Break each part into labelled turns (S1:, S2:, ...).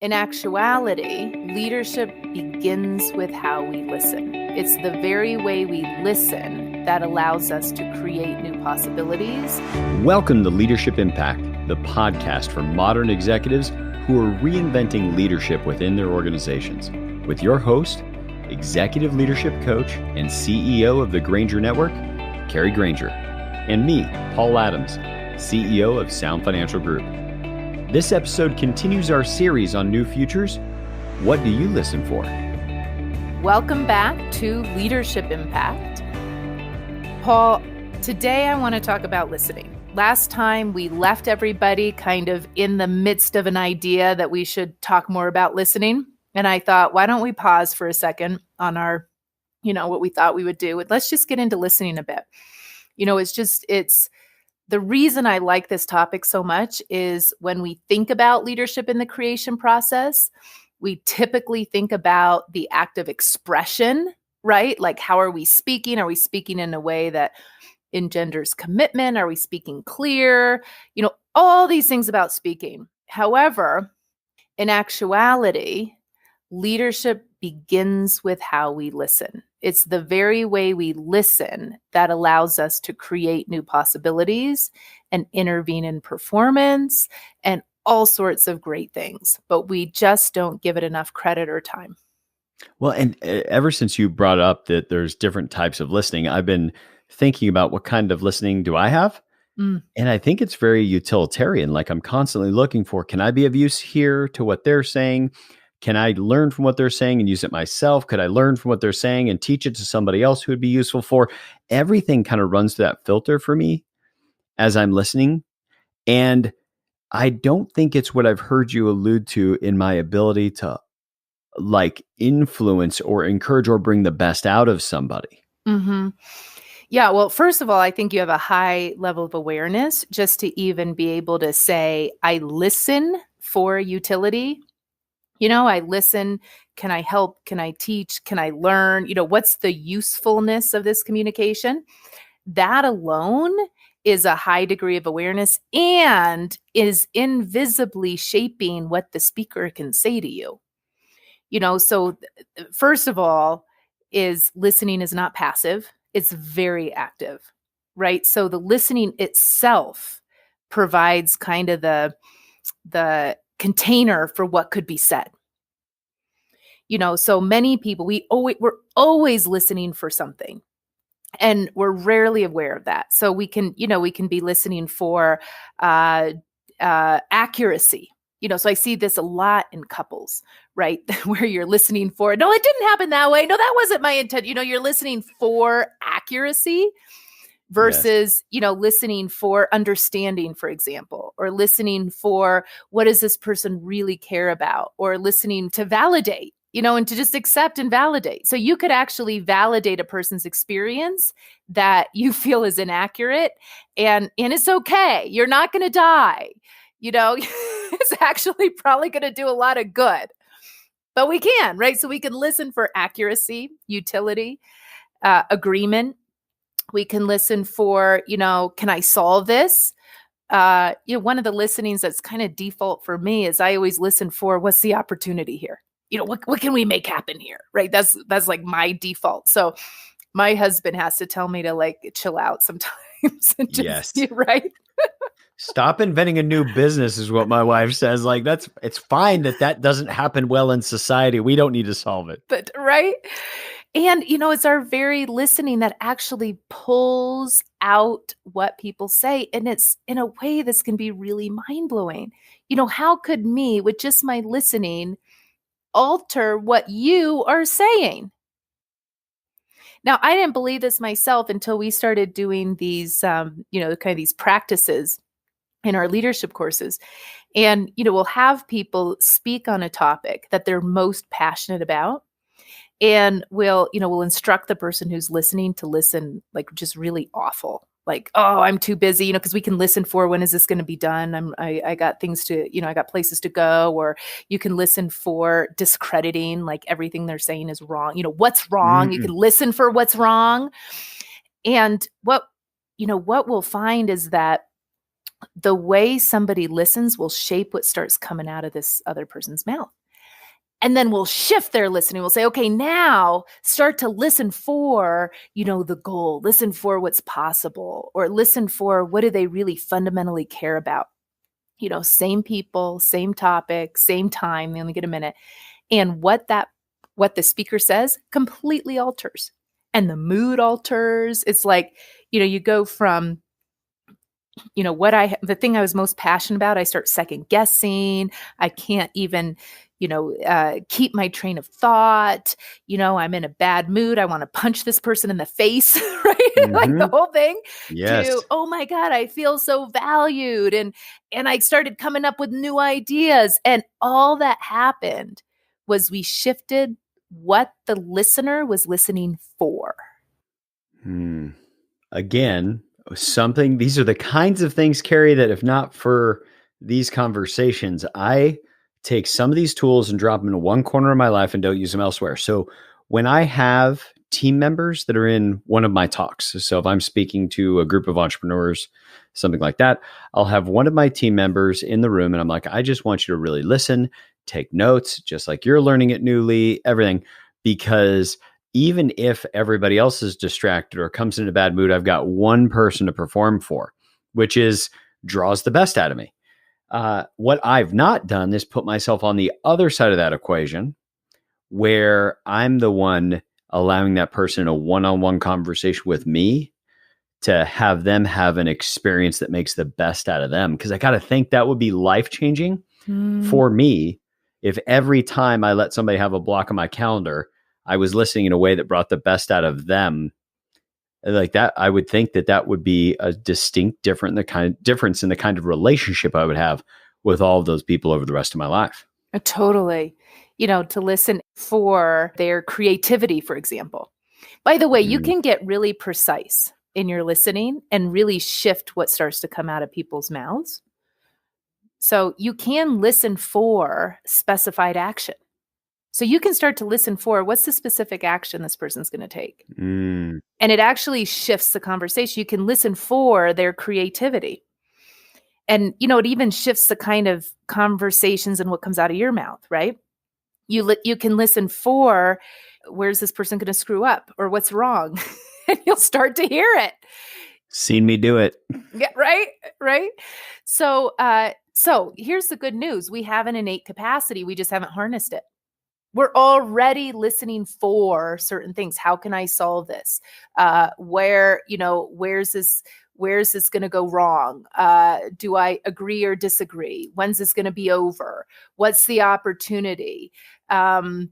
S1: In actuality, leadership begins with how we listen. It's the very way we listen that allows us to create new possibilities.
S2: Welcome to Leadership Impact, the podcast for modern executives who are reinventing leadership within their organizations. With your host, executive leadership coach and CEO of the Granger Network, Kari Granger, and me, Paul Adams, CEO of Sound Financial Group. This episode continues our series on new futures. What do you listen for?
S1: Welcome back to Leadership Impact. Paul, today I want to talk about listening. Last time we left everybody kind of in the midst of an idea that we should talk more about listening. And I thought, why don't we pause for a second on our, what we thought we would do. Let's just get into listening a bit. It's the reason I like this topic so much is when we think about leadership in the creation process, we typically think about the act of expression, right? Like, how are we speaking? Are we speaking in a way that engenders commitment? Are we speaking clear? All these things about speaking. However, in actuality, leadership begins with how we listen. It's the very way we listen that allows us to create new possibilities and intervene in performance and all sorts of great things, but we just don't give it enough credit or time.
S2: Well, and ever since you brought up that there's different types of listening, I've been thinking about what kind of listening do I have? And I think it's very utilitarian. Like, I'm constantly looking for, can I be of use here to what they're saying? Can I learn from what they're saying and use it myself? Could I learn from what they're saying and teach it to somebody else who would be useful for? Everything kind of runs through that filter for me as I'm listening. And I don't think it's what I've heard you allude to in my ability to influence or encourage or bring the best out of somebody.
S1: Mm-hmm. Yeah. Well, first of all, I think you have a high level of awareness just to even be able to say, I listen for utility. I listen. Can I help? Can I teach? Can I learn? What's the usefulness of this communication? That alone is a high degree of awareness and is invisibly shaping what the speaker can say to you. So first of all, listening is not passive. It's very active, right? So the listening itself provides kind of the container for what could be said. So many people, we're always listening for something, and we're rarely aware of that. So we can be listening for accuracy. So I see this a lot in couples, right? Where you're listening for, no, it didn't happen that way. No, that wasn't my intent. You're listening for accuracy versus, listening for understanding, for example, or listening for what does this person really care about, or listening to validate, and to just accept and validate. So you could actually validate a person's experience that you feel is inaccurate, and it's okay. You're not going to die. It's actually probably going to do a lot of good, but we can, right? So we can listen for accuracy, utility, agreement. We can listen for, can I solve this? One of the listenings that's kind of default for me is I always listen for, what's the opportunity here? What can we make happen here? Right. That's like my default. So my husband has to tell me to chill out sometimes. And just,
S2: yes.
S1: Right.
S2: Stop inventing a new business is what my wife says. It's fine that doesn't happen well in society. We don't need to solve it.
S1: But right. And, it's our very listening that actually pulls out what people say. And it's in a way this can be really mind-blowing. How could me, with just my listening, alter what you are saying? Now, I didn't believe this myself until we started doing these, kind of these practices in our leadership courses. And, we'll have people speak on a topic that they're most passionate about. And we'll instruct the person who's listening to listen just really awful. Oh, I'm too busy, because we can listen for, when is this going to be done? I got things to, I got places to go. Or you can listen for discrediting, everything they're saying is wrong. What's wrong? Mm-hmm. You can listen for what's wrong. And what we'll find is that the way somebody listens will shape what starts coming out of this other person's mouth. And then we'll shift their listening. We'll say, okay, now start to listen for, the goal, listen for what's possible, or listen for what do they really fundamentally care about. Same people, same topic, same time. They only get a minute. And what the speaker says completely alters. And the mood alters. It's like, you go from the thing I was most passionate about, I start second guessing. I can't even, keep my train of thought. I'm in a bad mood. I want to punch this person in the face, right?
S2: Mm-hmm.
S1: Like the whole thing.
S2: Yes.
S1: To, oh my God, I feel so valued. And I started coming up with new ideas. And all that happened was we shifted what the listener was listening for.
S2: Again, these are the kinds of things, Kari, that if not for these conversations, I take some of these tools and drop them into one corner of my life and don't use them elsewhere. So when I have team members that are in one of my talks, so if I'm speaking to a group of entrepreneurs, something like that, I'll have one of my team members in the room and I'm like, I just want you to really listen, take notes, just like you're learning it newly, everything, because even if everybody else is distracted or comes in a bad mood, I've got one person to perform for, which draws the best out of me. What I've not done is put myself on the other side of that equation where I'm the one allowing that person a one-on-one conversation with me to have them have an experience that makes the best out of them. Because I got to think that would be life-changing for me if every time I let somebody have a block on my calendar, I was listening in a way that brought the best out of them. Like that, I would think that would be a distinct difference in the kind of relationship I would have with all of those people over the rest of my life.
S1: Totally. To listen for their creativity, for example. By the way, you can get really precise in your listening and really shift what starts to come out of people's mouths. So you can listen for specified action. So you can start to listen for what's the specific action this person's going to take. And it actually shifts the conversation. You can listen for their creativity. And, it even shifts the kind of conversations and what comes out of your mouth, right? You can listen for where's this person going to screw up or what's wrong. And you'll start to hear it.
S2: Seen me do it.
S1: Yeah, right. So here's the good news. We have an innate capacity. We just haven't harnessed it. We're already listening for certain things. How can I solve this? Where's this going to go wrong? Do I agree or disagree? When's this going to be over? What's the opportunity? When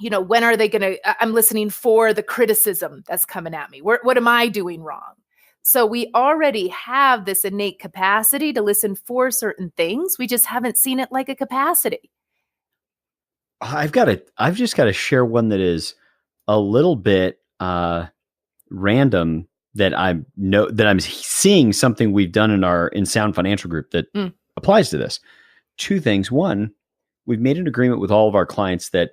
S1: are they going to, I'm listening for the criticism that's coming at me. What am I doing wrong? So we already have this innate capacity to listen for certain things. We just haven't seen it like a capacity.
S2: I've just got to share one that is a little bit random that I'm seeing something we've done in Sound Financial Group that applies to this. Two things. One, we've made an agreement with all of our clients that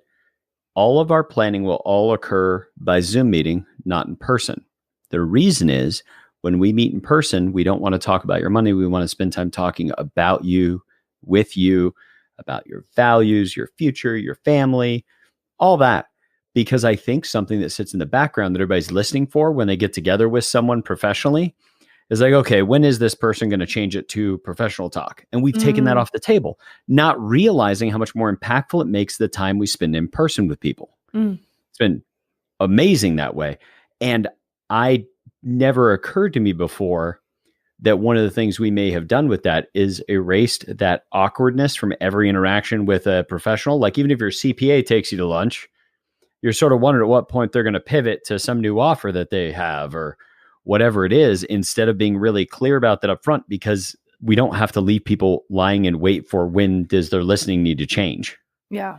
S2: all of our planning will all occur by Zoom meeting, not in person. The reason is when we meet in person, we don't want to talk about your money. We want to spend time talking about you, with you, about your values, your future, your family, all that. Because I think something that sits in the background that everybody's listening for when they get together with someone professionally is like, okay, when is this person going to change it to professional talk? And we've taken that off the table, not realizing how much more impactful it makes the time we spend in person with people. It's been amazing that way. And I never occurred to me before that one of the things we may have done with that is erased that awkwardness from every interaction with a professional. Like even if your CPA takes you to lunch, you're sort of wondering at what point they're going to pivot to some new offer that they have or whatever it is, instead of being really clear about that up front, because we don't have to leave people lying in wait for when does their listening need to change.
S1: Yeah.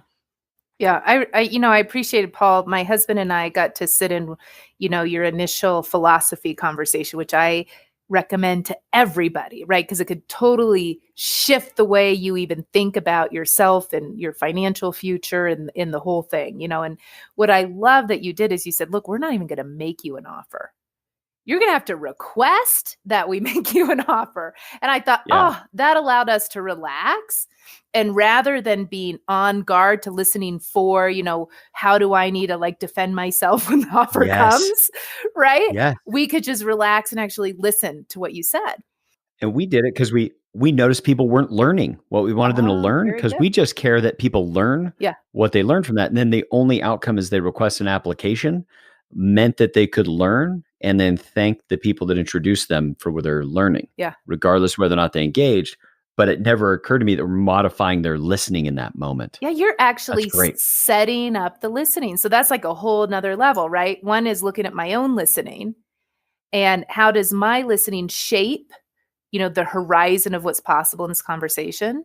S1: Yeah. I appreciated, Paul. My husband and I got to sit in, your initial philosophy conversation, which I recommend to everybody, right? Because it could totally shift the way you even think about yourself and your financial future and in the whole thing, And what I love that you did is you said, look, we're not even going to make you an offer. you're going to have to request that we make you an offer. And I thought, that allowed us to relax. And rather than being on guard to listening for, how do I need to like defend myself when the offer comes, right?
S2: Yeah.
S1: We could just relax and actually listen to what you said.
S2: And we did it because we noticed people weren't learning what we wanted them to learn, because we just care that people learn what they learned from that. And then the only outcome is they request an application meant that they could learn and then thank the people that introduced them for what they're learning, regardless of whether or not they engaged. But it never occurred to me that we're modifying their listening in that moment.
S1: Yeah, you're actually setting up the listening. So that's like a whole nother level, right? One is looking at my own listening and how does my listening shape, the horizon of what's possible in this conversation.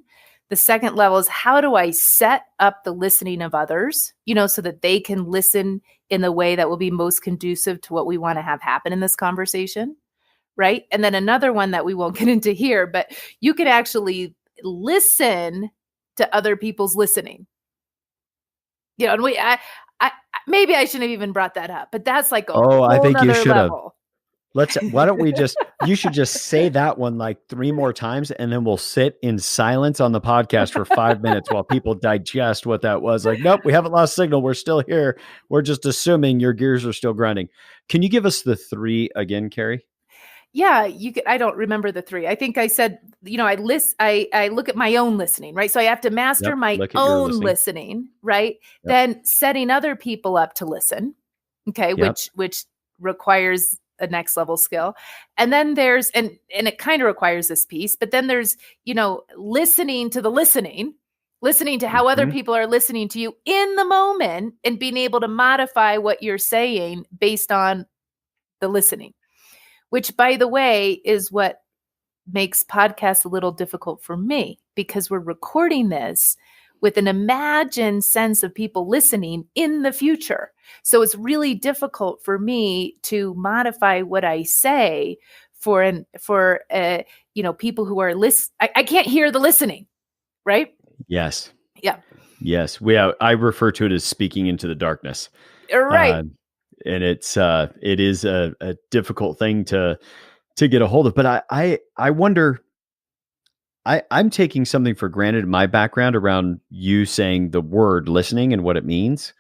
S1: The second level is how do I set up the listening of others, so that they can listen in the way that will be most conducive to what we want to have happen in this conversation. Right. And then another one that we won't get into here, but you can actually listen to other people's listening. And maybe I shouldn't have even brought that up, but that's like a whole
S2: I think you should
S1: level.
S2: Why don't we you should just say that one like 3 more times, and then we'll sit in silence on the podcast for 5 minutes while people digest what that was. Like, nope, we haven't lost signal. We're still here. We're just assuming your gears are still grinding. Can you give us the 3 again, Kari?
S1: Yeah, you could. I don't remember the 3. I think I said, I look at my own listening, right? So I have to master my own listening, right? Yep. Then setting other people up to listen. Okay. Which requires a next level skill. And then there's, and it kind of requires this piece, but then there's, listening to the listening to how other people are listening to you in the moment and being able to modify what you're saying based on the listening, which by the way, is what makes podcasts a little difficult for me, because we're recording this with an imagined sense of people listening in the future. So it's really difficult for me to modify what I say for people who are I can't hear the listening, right?
S2: Yes.
S1: Yeah.
S2: Yes. I refer to it as speaking into the darkness.
S1: Right.
S2: And it is a difficult thing to get a hold of. But I wonder, I'm taking something for granted in my background around you saying the word listening and what it means.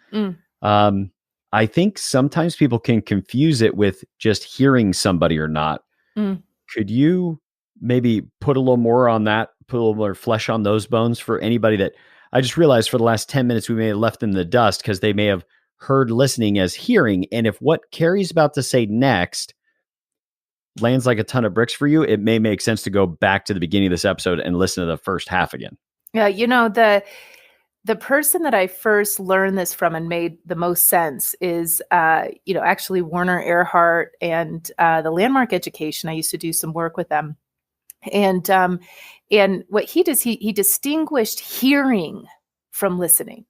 S2: I think sometimes people can confuse it with just hearing somebody or not. Could you maybe put a little more on that, put a little more flesh on those bones for anybody that I just realized for the last 10 minutes, we may have left in the dust because they may have heard listening as hearing. And if what Kari's about to say next lands like a ton of bricks for you, it may make sense to go back to the beginning of this episode and listen to the first half again. Yeah.
S1: The person that I first learned this from and made the most sense is, actually Werner Erhard and the Landmark Education. I used to do some work with them. And what he does, he distinguished hearing from listening.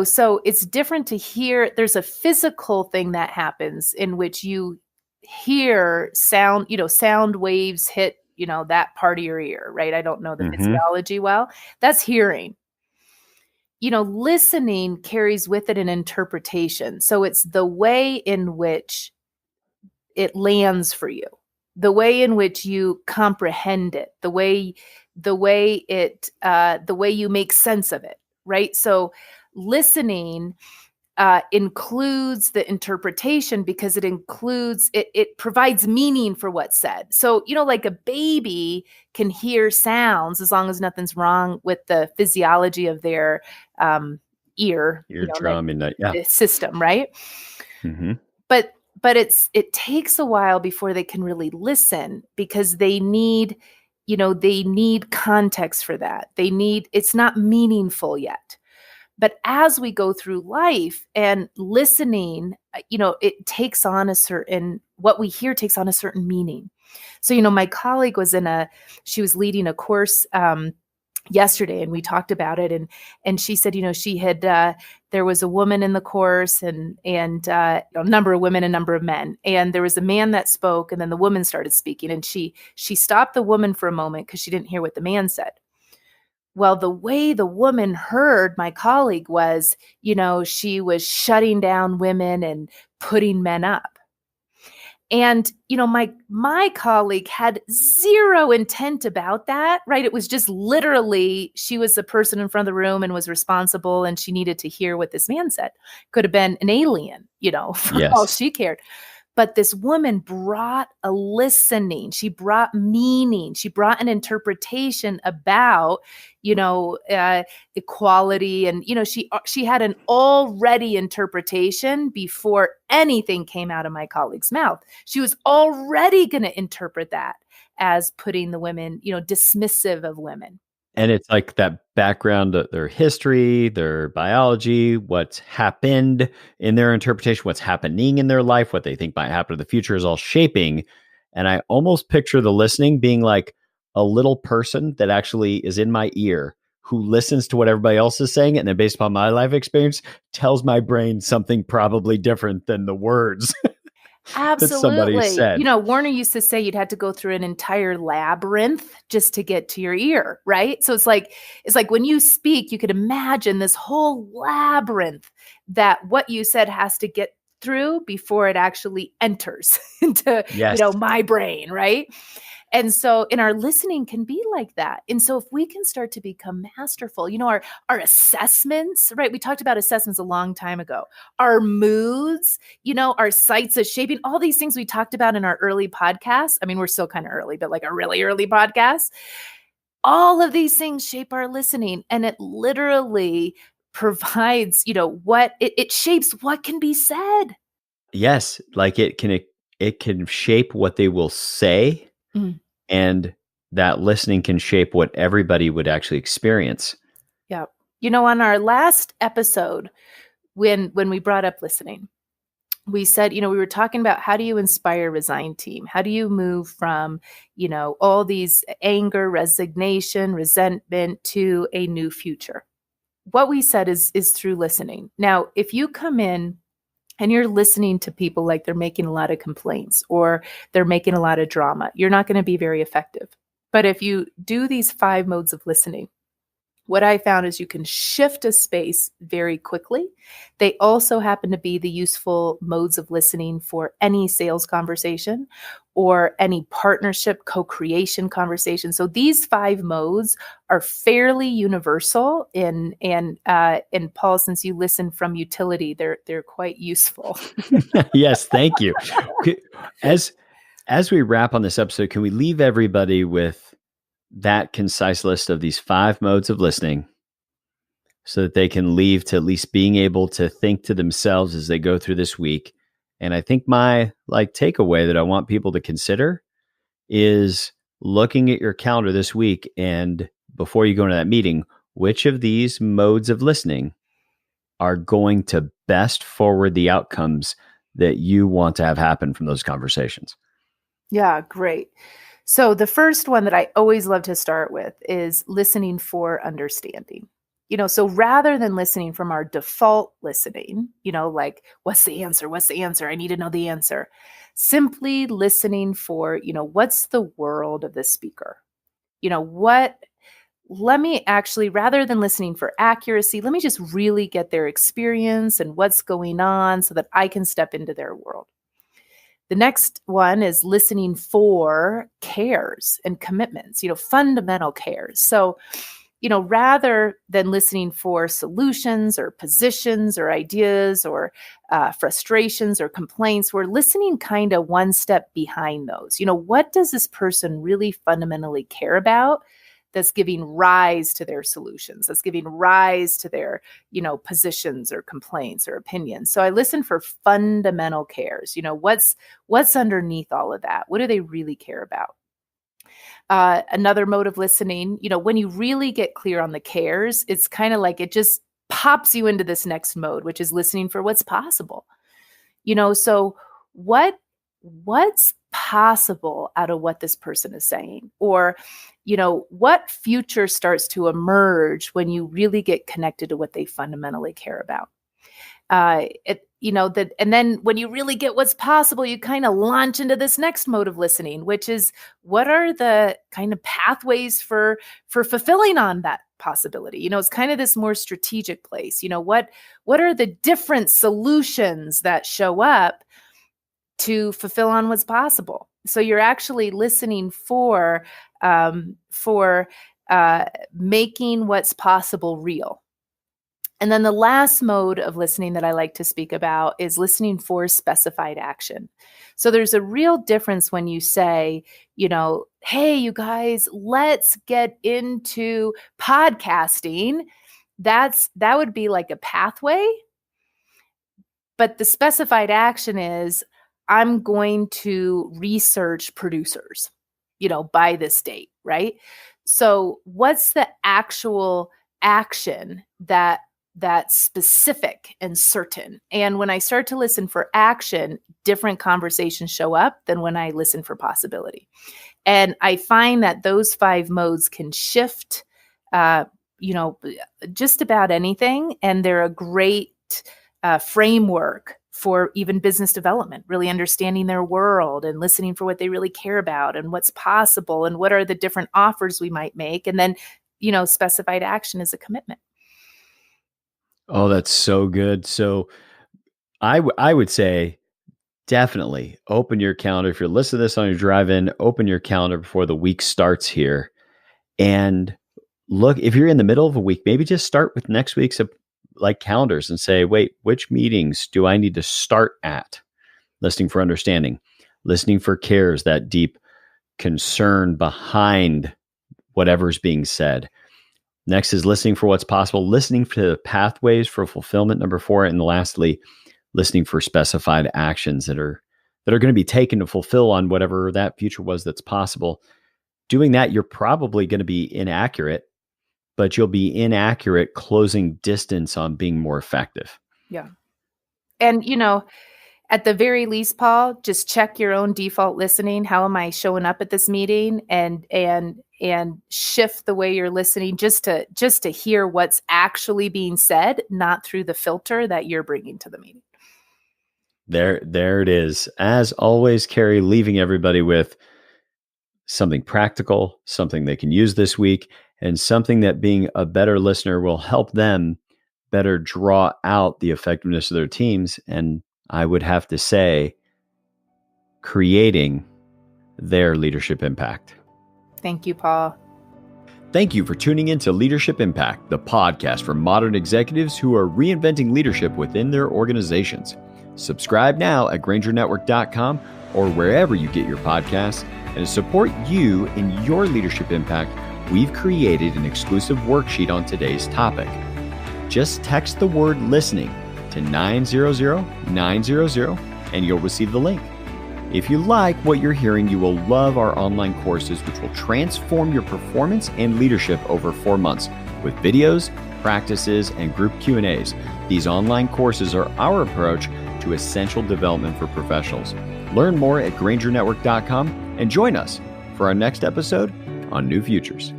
S1: So it's different to hear. There's a physical thing that happens in which you hear sound, sound waves hit, that part of your ear, right? I don't know the physiology well. That's hearing. Listening carries with it an interpretation. So it's the way in which it lands for you, the way in which you comprehend it, the way you make sense of it, right? So listening includes the interpretation because it provides meaning for what's said. So, like a baby can hear sounds as long as nothing's wrong with the physiology of their
S2: eardrum
S1: system, right? But it takes a while before they can really listen because they need context for that. It's not meaningful yet. But as we go through life and listening, it takes on what we hear takes on a certain meaning. So, my colleague she was leading a course yesterday and we talked about it. And she said, she had, there was a woman in the course and a number of women, a number of men. And there was a man that spoke and then the woman started speaking and she stopped the woman for a moment because she didn't hear what the man said. Well, the way the woman heard my colleague was, she was shutting down women and putting men up. And, my colleague had zero intent about that, right? It was just literally, she was the person in front of the room and was responsible, and she needed to hear what this man said. Could have been an alien, for all
S2: Yes.
S1: she cared. But this woman brought a listening. She brought meaning. She brought an interpretation about, equality. And, she had an already interpretation before anything came out of my colleague's mouth. She was already going to interpret that as putting the women, dismissive of women.
S2: And it's like that background, their history, their biology, what's happened in their interpretation, what's happening in their life, what they think might happen in the future is all shaping. And I almost picture the listening being like a little person that actually is in my ear who listens to what everybody else is saying. And then based upon my life experience, tells my brain something probably different than the words that somebody
S1: Absolutely.
S2: said.
S1: Warner used to say you'd had to go through an entire labyrinth just to get to your ear, right? So it's like when you speak, you could imagine this whole labyrinth that what you said has to get through before it actually enters into,
S2: Yes.
S1: my brain, right? And so in our listening can be like that. And so if we can start to become masterful, our assessments, right? We talked about assessments a long time ago. Our moods, our sites of shaping, all these things we talked about in our early podcasts. I mean, we're still kind of early, but like a really early podcast. All of these things shape our listening, and it literally provides, what it shapes what can be said.
S2: Yes. Like it can shape what they will say.
S1: Mm.
S2: And that listening can shape what everybody would actually experience.
S1: Yeah. On our last episode, when we brought up listening, we said, we were talking about how do you inspire a resigned team? How do you move from, all these anger, resignation, resentment to a new future? What we said is through listening. Now, if you come in and you're listening to people like they're making a lot of complaints or they're making a lot of drama, you're not going to be very effective. But if you do these 5 modes of listening, what I found is you can shift a space very quickly. They also happen to be the useful modes of listening for any sales conversation or any partnership co-creation conversation. So these 5 modes are fairly universal. And Paul, since you listen from utility, they're quite useful.
S2: Yes, thank you. As we wrap on this episode, can we leave everybody with that concise list of these 5 modes of listening so that they can leave to at least being able to think to themselves as they go through this week? And I think my takeaway that I want people to consider is looking at your calendar this week, and before you go into that meeting, which of these modes of listening are going to best forward the outcomes that you want to have happen from those conversations?
S1: Yeah, great. So the first one that I always love to start with is listening for understanding. So rather than listening from our default listening, like, what's the answer? What's the answer? I need to know the answer. Simply listening for, what's the world of the speaker? Let me actually, rather than listening for accuracy, let me just really get their experience and what's going on so that I can step into their world. The next one is listening for cares and commitments, fundamental cares. So, rather than listening for solutions or positions or ideas or frustrations or complaints, we're listening kind of one step behind those. What does this person really fundamentally care about that's giving rise to their solutions, that's giving rise to their, positions or complaints or opinions? So I listen for fundamental cares. What's underneath all of that? What do they really care about? Another mode of listening, when you really get clear on the cares, it's kind of like it just pops you into this next mode, which is listening for what's possible. So what's possible out of what this person is saying? Or, what future starts to emerge when you really get connected to what they fundamentally care about? And then when you really get what's possible, you kind of launch into this next mode of listening, which is what are the kind of pathways for fulfilling on that possibility? It's kind of this more strategic place. What are the different solutions that show up to fulfill on what's possible. So you're actually listening for making what's possible real. And then the last mode of listening that I like to speak about is listening for specified action. So there's a real difference when you say, hey, you guys, let's get into podcasting. That would be like a pathway. But the specified action is, I'm going to research producers, by this date, right? So what's the actual action that's specific and certain? And when I start to listen for action, different conversations show up than when I listen for possibility. And I find that those 5 modes can shift, just about anything. And they're a great framework for even business development, really understanding their world and listening for what they really care about and what's possible and what are the different offers we might make. And then, specified action is a commitment.
S2: Oh, that's so good. So I would say definitely open your calendar. If you're listening to this on your drive-in, open your calendar before the week starts here. And look, if you're in the middle of a week, maybe just start with next week's calendars and say, wait, which meetings do I need to start at? Listening for understanding, listening for cares, that deep concern behind whatever's being said. Next is listening for what's possible, listening for the pathways for fulfillment, number 4. And lastly, listening for specified actions that are going to be taken to fulfill on whatever that future was that's possible. Doing that, you're probably going to be inaccurate, but you'll be inaccurate closing distance on being more effective.
S1: Yeah. And, at the very least, Paul, just check your own default listening. How am I showing up at this meeting? And shift the way you're listening just to hear what's actually being said, not through the filter that you're bringing to the meeting.
S2: There it is. As always, Kari, leaving everybody with something practical, something they can use this week, and something that being a better listener will help them better draw out the effectiveness of their teams. And I would have to say, creating their leadership impact.
S1: Thank you, Paul.
S2: Thank you for tuning in to Leadership Impact, the podcast for modern executives who are reinventing leadership within their organizations. Subscribe now at GrangerNetwork.com or wherever you get your podcasts. And to support you in your leadership impact, we've created an exclusive worksheet on today's topic. Just text the word listening to 900-900 and you'll receive the link. If you like what you're hearing, you will love our online courses, which will transform your performance and leadership over 4 months with videos, practices, and group Q&As. These online courses are our approach to essential development for professionals. Learn more at GrangerNetwork.com and join us for our next episode on New Futures.